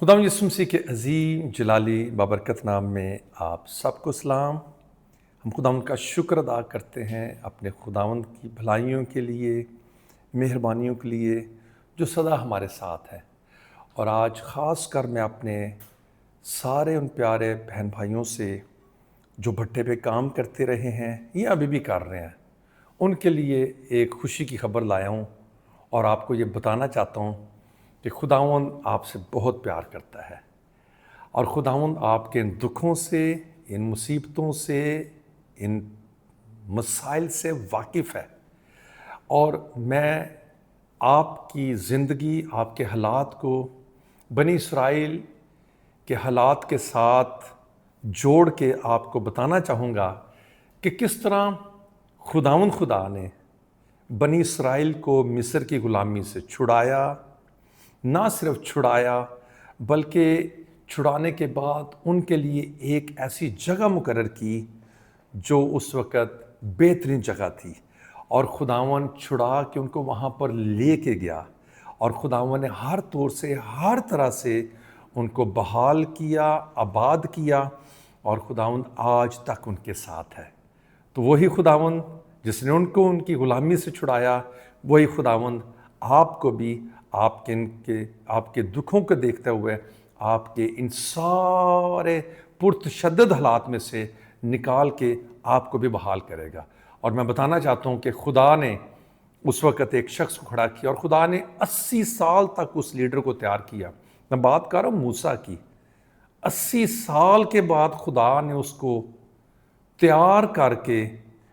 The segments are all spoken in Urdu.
خدا یسوع مسیح کے عظیم جلالی بابرکت نام میں آپ سب کو سلام۔ ہم خداوند کا شکر ادا کرتے ہیں اپنے خداوند کی بھلائیوں کے لیے، مہربانیوں کے لیے جو سدا ہمارے ساتھ ہے۔ اور آج خاص کر میں اپنے سارے ان پیارے بہن بھائیوں سے جو بھٹے پہ کام کرتے رہے ہیں یا ابھی بھی کر رہے ہیں، ان کے لیے ایک خوشی کی خبر لایا ہوں اور آپ کو یہ بتانا چاہتا ہوں کہ خداوند آپ سے بہت پیار کرتا ہے، اور خداوند آپ کے ان دکھوں سے، ان مصیبتوں سے، ان مسائل سے واقف ہے۔ اور میں آپ کی زندگی، آپ کے حالات کو بنی اسرائیل کے حالات کے ساتھ جوڑ کے آپ کو بتانا چاہوں گا کہ کس طرح خداوند خدا نے بنی اسرائیل کو مصر کی غلامی سے چھڑایا، نہ صرف چھڑایا بلکہ چھڑانے کے بعد ان کے لیے ایک ایسی جگہ مقرر کی جو اس وقت بہترین جگہ تھی، اور خداوند چھڑا کے ان کو وہاں پر لے کے گیا، اور خداوند نے ہر طور سے، ہر طرح سے ان کو بحال کیا، آباد کیا، اور خداوند آج تک ان کے ساتھ ہے۔ تو وہی خداوند جس نے ان کو ان کی غلامی سے چھڑایا، وہی خداوند آپ کو بھی آپ کے دکھوں کو دیکھتے ہوئے آپ کے ان سارے پرتشدد حالات میں سے نکال کے آپ کو بھی بحال کرے گا۔ اور میں بتانا چاہتا ہوں کہ خدا نے اس وقت ایک شخص کو کھڑا کیا، اور خدا نے 80 سال تک اس لیڈر کو تیار کیا۔ میں بات کر رہا ہوں موسیٰ کی۔ 80 سال کے بعد خدا نے اس کو تیار کر کے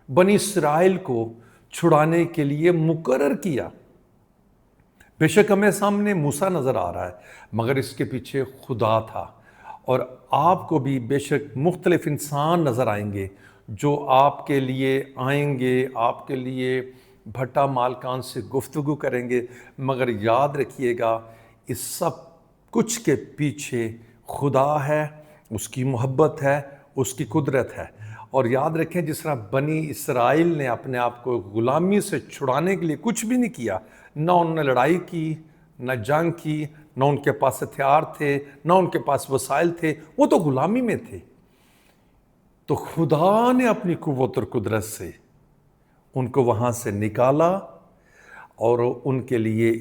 بنی اسرائیل کو چھڑانے کے لیے مقرر کیا۔ بے شک ہمیں سامنے موسیٰ نظر آ رہا ہے، مگر اس کے پیچھے خدا تھا۔ اور آپ کو بھی بے شک مختلف انسان نظر آئیں گے جو آپ کے لیے آئیں گے، آپ کے لیے بھٹا مالکان سے گفتگو کریں گے، مگر یاد رکھیے گا اس سب کچھ کے پیچھے خدا ہے، اس کی محبت ہے، اس کی قدرت ہے۔ اور یاد رکھیں جس طرح بنی اسرائیل نے اپنے آپ کو غلامی سے چھڑانے کے لیے کچھ بھی نہیں کیا، نہ انہوں نے لڑائی کی، نہ جنگ کی، نہ ان کے پاس ہتھیار تھے، نہ ان کے پاس وسائل تھے، وہ تو غلامی میں تھے۔ تو خدا نے اپنی قوت اور قدرت سے ان کو وہاں سے نکالا، اور ان کے لیے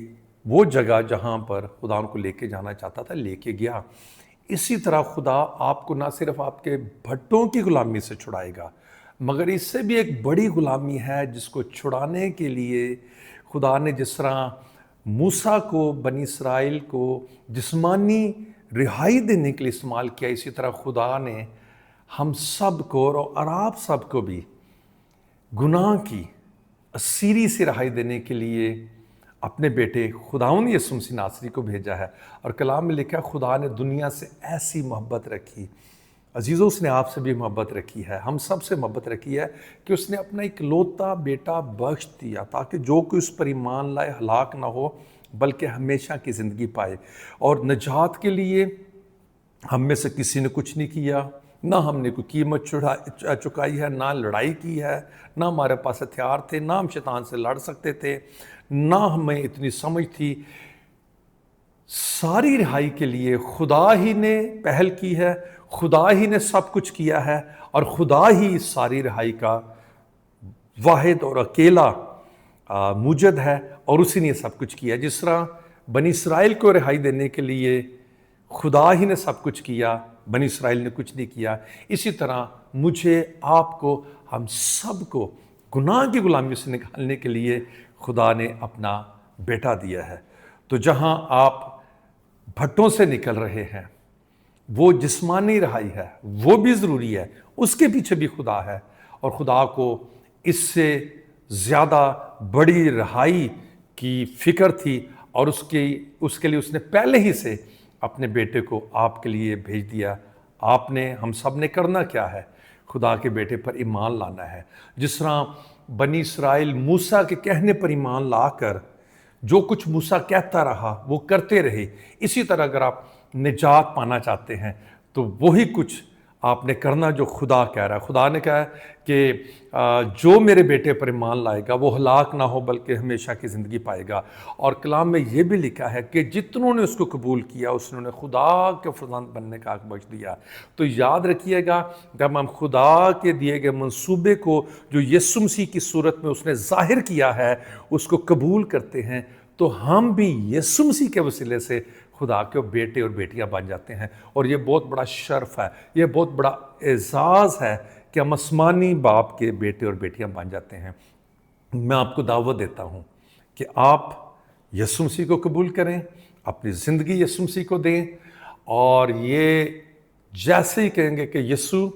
وہ جگہ جہاں پر خدا ان کو لے کے جانا چاہتا تھا لے کے گیا۔ اسی طرح خدا آپ کو نہ صرف آپ کے بھٹوں کی غلامی سے چھڑائے گا، مگر اس سے بھی ایک بڑی غلامی ہے جس کو چھڑانے کے لیے خدا نے جس طرح موسیٰ کو، بنی اسرائیل کو جسمانی رہائی دینے کے لیے استعمال کیا، اسی طرح خدا نے ہم سب کو اور آپ سب کو بھی گناہ کی اسیری سے رہائی دینے کے لیے اپنے بیٹے خداوند یسوع مسیح ناصری کو بھیجا ہے۔ اور کلام میں لکھا ہے خدا نے دنیا سے ایسی محبت رکھی، عزیزوں اس نے آپ سے بھی محبت رکھی ہے، ہم سب سے محبت رکھی ہے کہ اس نے اپنا اکلوتا بیٹا بخش دیا تاکہ جو کوئی اس پر ایمان لائے ہلاک نہ ہو بلکہ ہمیشہ کی زندگی پائے۔ اور نجات کے لیے ہم میں سے کسی نے کچھ نہیں کیا، نہ ہم نے کوئی قیمت چکائی ہے، نہ لڑائی کی ہے، نہ ہمارے پاس ہتھیار تھے، نہ ہم شیطان سے لڑ سکتے تھے، نہ ہمیں اتنی سمجھ تھی۔ ساری رہائی کے لیے خدا ہی نے پہل کی ہے، خدا ہی نے سب کچھ کیا ہے، اور خدا ہی ساری رہائی کا واحد اور اکیلا موجد ہے، اور اسی نے سب کچھ کیا۔ جس طرح بنی اسرائیل کو رہائی دینے کے لیے خدا ہی نے سب کچھ کیا، بنی اسرائیل نے کچھ نہیں کیا، اسی طرح مجھے، آپ کو، ہم سب کو گناہ کی غلامی سے نکالنے کے لیے خدا نے اپنا بیٹا دیا ہے۔ تو جہاں آپ بھٹوں سے نکل رہے ہیں، وہ جسمانی رہائی ہے، وہ بھی ضروری ہے، اس کے پیچھے بھی خدا ہے، اور خدا کو اس سے زیادہ بڑی رہائی کی فکر تھی، اور اس کے لیے اس نے پہلے ہی سے اپنے بیٹے کو آپ کے لیے بھیج دیا۔ آپ نے، ہم سب نے کرنا کیا ہے؟ خدا کے بیٹے پر ایمان لانا ہے۔ جس طرح بنی اسرائیل موسیٰ کے کہنے پر ایمان لا کر جو کچھ موسیٰ کہتا رہا وہ کرتے رہے، اسی طرح اگر آپ نجات پانا چاہتے ہیں تو وہی کچھ آپ نے کرنا جو خدا کہہ رہا ہے۔ خدا نے کہا ہے کہ جو میرے بیٹے پر ایمان لائے گا وہ ہلاک نہ ہو بلکہ ہمیشہ کی زندگی پائے گا۔ اور کلام میں یہ بھی لکھا ہے کہ جتنوں نے اس کو قبول کیا اس نے خدا کے فرزند بننے کا حق بخش دیا۔ تو یاد رکھیے گا، جب ہم خدا کے دیے گئے منصوبے کو جو یسوع مسیح کی صورت میں اس نے ظاہر کیا ہے اس کو قبول کرتے ہیں، تو ہم بھی یسوع مسیح کے وسیلے سے خدا کے بیٹے اور بیٹیاں بن جاتے ہیں۔ اور یہ بہت بڑا شرف ہے، یہ بہت بڑا اعزاز ہے کہ ہم آسمانی باپ کے بیٹے اور بیٹیاں بن جاتے ہیں۔ میں آپ کو دعوت دیتا ہوں کہ آپ یسوع مسیح کو قبول کریں، اپنی زندگی یسوع مسیح کو دیں، اور یہ جیسے ہی کہیں گے کہ یسوع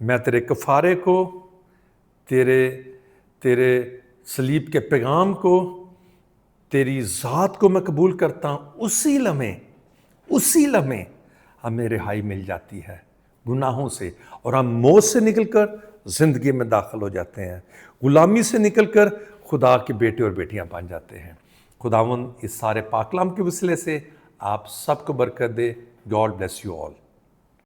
میں تیرے کفارے کو، تیرے صلیب کے پیغام کو، تیری ذات کو میں قبول کرتا ہوں، اسی لمحے ہمیں رہائی مل جاتی ہے گناہوں سے، اور ہم موت سے نکل کر زندگی میں داخل ہو جاتے ہیں، غلامی سے نکل کر خدا کے بیٹے اور بیٹیاں بن جاتے ہیں۔ خداوند اس سارے پاک کلام کے وسیلے سے آپ سب کو برکت دے۔ God bless you all.